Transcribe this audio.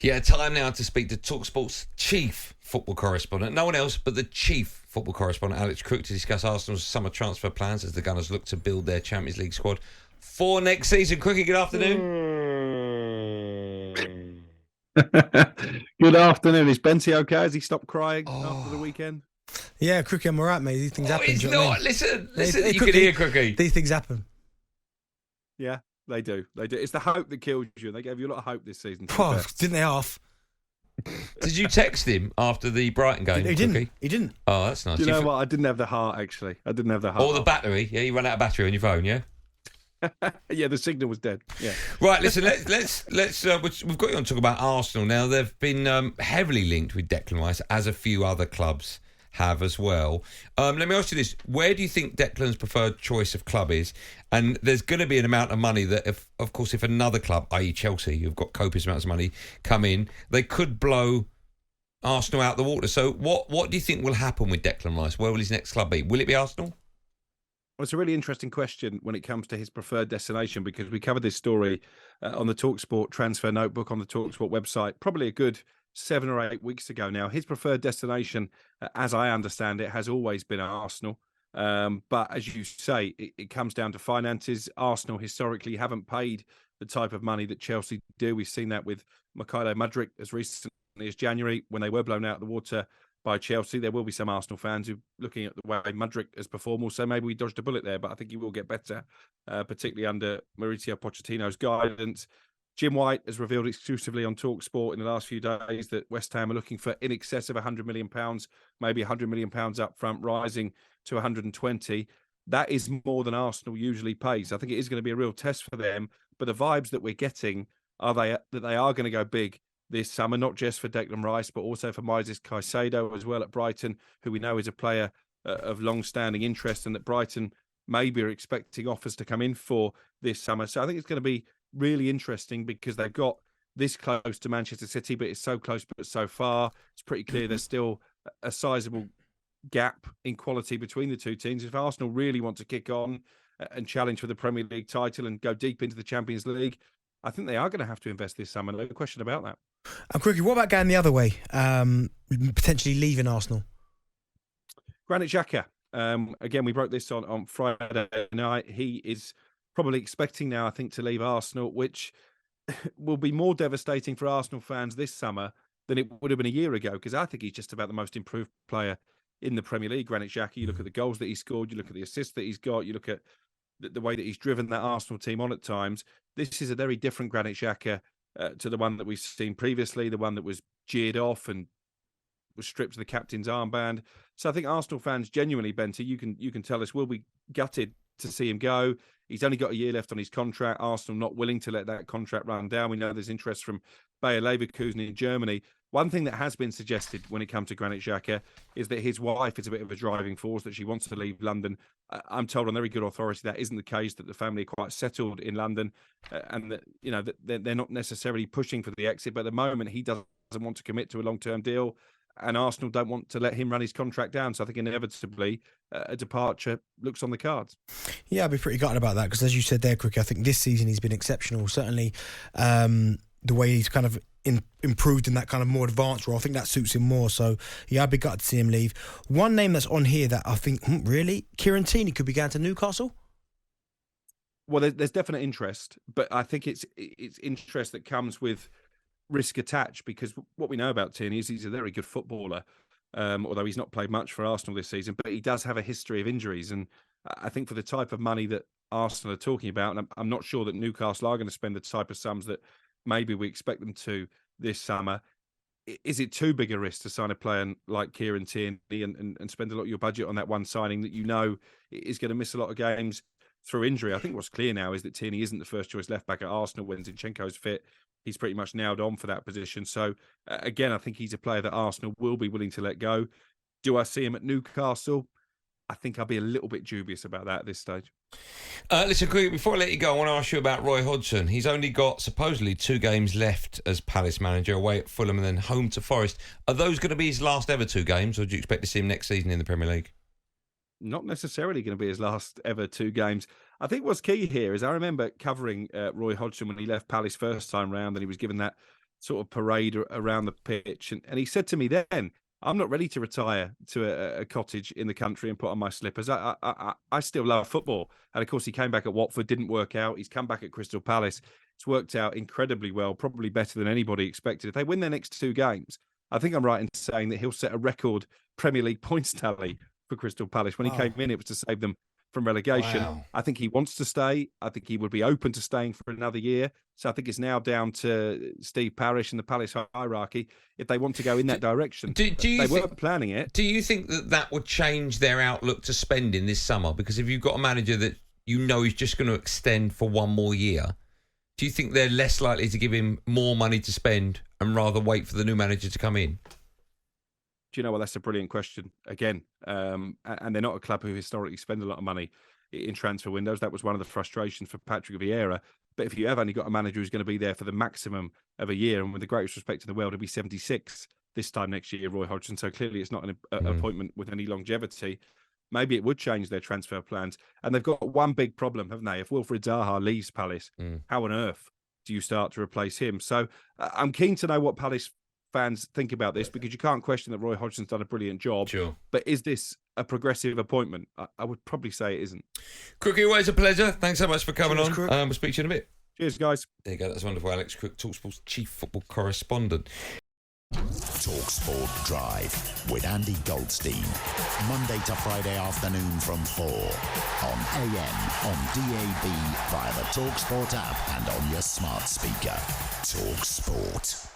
Yeah, time now to speak to talkSPORT's chief football correspondent. No one else but the chief football correspondent, Alex Crook, to discuss Arsenal's summer transfer plans as the Gunners look to build their Champions League squad for next season. Crookie, good afternoon. Good afternoon. Is Benty okay? Has he stopped crying after the weekend? Yeah, Crookie, I'm all right, mate. These things happen. He's do you know what I not. mean? Listen, Hey, you can hear Crookie. These things happen. Yeah, they do. They do. It's the hope that kills you. They gave you a lot of hope this season. Oh, didn't they half? Did you text him after the Brighton game? He didn't. He didn't. Oh, that's nice. Do you know what? I didn't have the heart, actually. I didn't have the heart. Or the battery. Yeah, you ran out of battery on your phone, yeah? Yeah, the signal was dead. Yeah. Right, listen, let's we've got you on to talk about Arsenal now. They've been heavily linked with Declan Rice, as a few other clubs have as well. Let me ask you this. Where do you think Declan's preferred choice of club is? And there's going to be an amount of money that, if another club, i.e. Chelsea, who've got copious amounts of money, come in, they could blow Arsenal out the water. So what do you think will happen with Declan Rice? Where will his next club be? Will it be Arsenal? Well, it's a really interesting question when it comes to his preferred destination, because we covered this story on the talkSPORT transfer notebook on the talkSPORT website probably a good 7 or 8 weeks ago now. His preferred destination, as I understand it, has always been Arsenal. But as you say, it comes down to finances. Arsenal historically haven't paid the type of money that Chelsea do. We've seen that with Mykhailo Mudryk as recently as January when they were blown out of the water by Chelsea. There will be some Arsenal fans who, looking at the way Mudryk has performed, will say maybe we dodged a bullet there, but I think he will get better, particularly under Mauricio Pochettino's guidance. Jim White has revealed exclusively on talkSPORT in the last few days that West Ham are looking for in excess of £100 million, maybe £100 million up front, rising to 120. That is more than Arsenal usually pays. I think it is going to be a real test for them, but the vibes that we're getting are that they are going to go big this summer, not just for Declan Rice, but also for Moises Caicedo as well at Brighton, who we know is a player of long-standing interest, and that Brighton maybe are expecting offers to come in for this summer. So I think it's going to be really interesting because they've got this close to Manchester City, but it's so close but so far. It's pretty clear there's still a sizable gap in quality between the two teams. If Arsenal really want to kick on and challenge for the Premier League title and go deep into the Champions League, I think they are going to have to invest this summer. No question about that. Crookie, what about going the other way, potentially leaving Arsenal? Granit Xhaka. Again, we broke this on Friday night. He is probably expecting now, I think, to leave Arsenal, which will be more devastating for Arsenal fans this summer than it would have been a year ago, because I think he's just about the most improved player in the Premier League, Granit Xhaka. You look at the goals that he scored, you look at the assists that he's got, you look at the way that he's driven that Arsenal team on at times. This is a very different Granit Xhaka to the one that we've seen previously, the one that was jeered off and was stripped of the captain's armband. So I think Arsenal fans genuinely, Benty, you can tell us, will be gutted to see him go. He's only got a year left on his contract. Arsenal not willing to let that contract run down. We know there's interest from Bayer Leverkusen in Germany. One thing that has been suggested when it comes to Granit Xhaka is that his wife is a bit of a driving force, that she wants to leave London. I'm told on very good authority that isn't the case, that the family are quite settled in London, and that, you know, that they're not necessarily pushing for the exit. But at the moment, he doesn't want to commit to a long-term deal, and Arsenal don't want to let him run his contract down. So I think inevitably a departure looks on the cards. Yeah, I'd be pretty gutted about that, because as you said there, Crick, I think this season he's been exceptional. Certainly the way he's kind of improved in that kind of more advanced role, I think that suits him more. So yeah, I'd be gutted to see him leave. One name that's on here that I think, really, Kieran Tierney could be going to Newcastle? Well, there's definite interest, but I think it's interest that comes with risk attached, because what we know about Tierney is he's a very good footballer, although he's not played much for Arsenal this season, but he does have a history of injuries. And I think for the type of money that Arsenal are talking about, and I'm not sure that Newcastle are going to spend the type of sums that maybe we expect them to this summer, is it too big a risk to sign a player like Kieran Tierney and spend a lot of your budget on that one signing that you know is going to miss a lot of games through injury? I think what's clear now is that Tierney isn't the first choice left back at Arsenal when Zinchenko's fit. He's pretty much nailed on for that position. So again, I think he's a player that Arsenal will be willing to let go. Do I see him at Newcastle? I think I'll be a little bit dubious about that at this stage. Listen, quick, before I let you go, I want to ask you about Roy Hodgson. He's only got supposedly 2 games left as Palace manager, away at Fulham and then home to Forest. Are those going to be his last ever 2 games, or do you expect to see him next season in the Premier League? Not necessarily going to be his last ever 2 games. I think what's key here is I remember covering Roy Hodgson when he left Palace first time round, and he was given that sort of parade around the pitch. And he said to me then, I'm not ready to retire to a cottage in the country and put on my slippers. I still love football. And of course, he came back at Watford, didn't work out. He's come back at Crystal Palace. It's worked out incredibly well, probably better than anybody expected. If they win their next 2 games, I think I'm right in saying that he'll set a record Premier League points tally for Crystal Palace. When he came in, it was to save them from relegation. Wow. I think he wants to stay. I think he would be open to staying for another year. So I think it's now down to Steve Parish and the Palace hierarchy if they want to go in that direction. They weren't planning it. Do you think that would change their outlook to spending this summer? Because if you've got a manager that you know is just going to extend for 1 more year, do you think they're less likely to give him more money to spend and rather wait for the new manager to come in? Do you know what? That's a brilliant question again. And they're not a club who historically spend a lot of money in transfer windows. That was one of the frustrations for Patrick Vieira. But if you have only got a manager who's going to be there for the maximum of a year, and with the greatest respect in the world, he'll be 76 this time next year, Roy Hodgson. So clearly it's not an appointment with any longevity. Maybe it would change their transfer plans. And they've got one big problem, haven't they? If Wilfried Zaha leaves Palace, how on earth do you start to replace him? So I'm keen to know what Palace fans think about this, because you can't question that Roy Hodgson's done a brilliant job. Sure. But is this a progressive appointment? I would probably say it isn't. Crook, always a pleasure. Thanks so much for coming on. Crook. We'll speak to you in a bit. Cheers, guys. There you go. That's wonderful. Alex Crook, talkSPORT's chief football correspondent. talkSPORT Drive with Andy Goldstein. Monday to Friday afternoon from 4 on AM, on DAB, via the talkSPORT app and on your smart speaker. talkSPORT.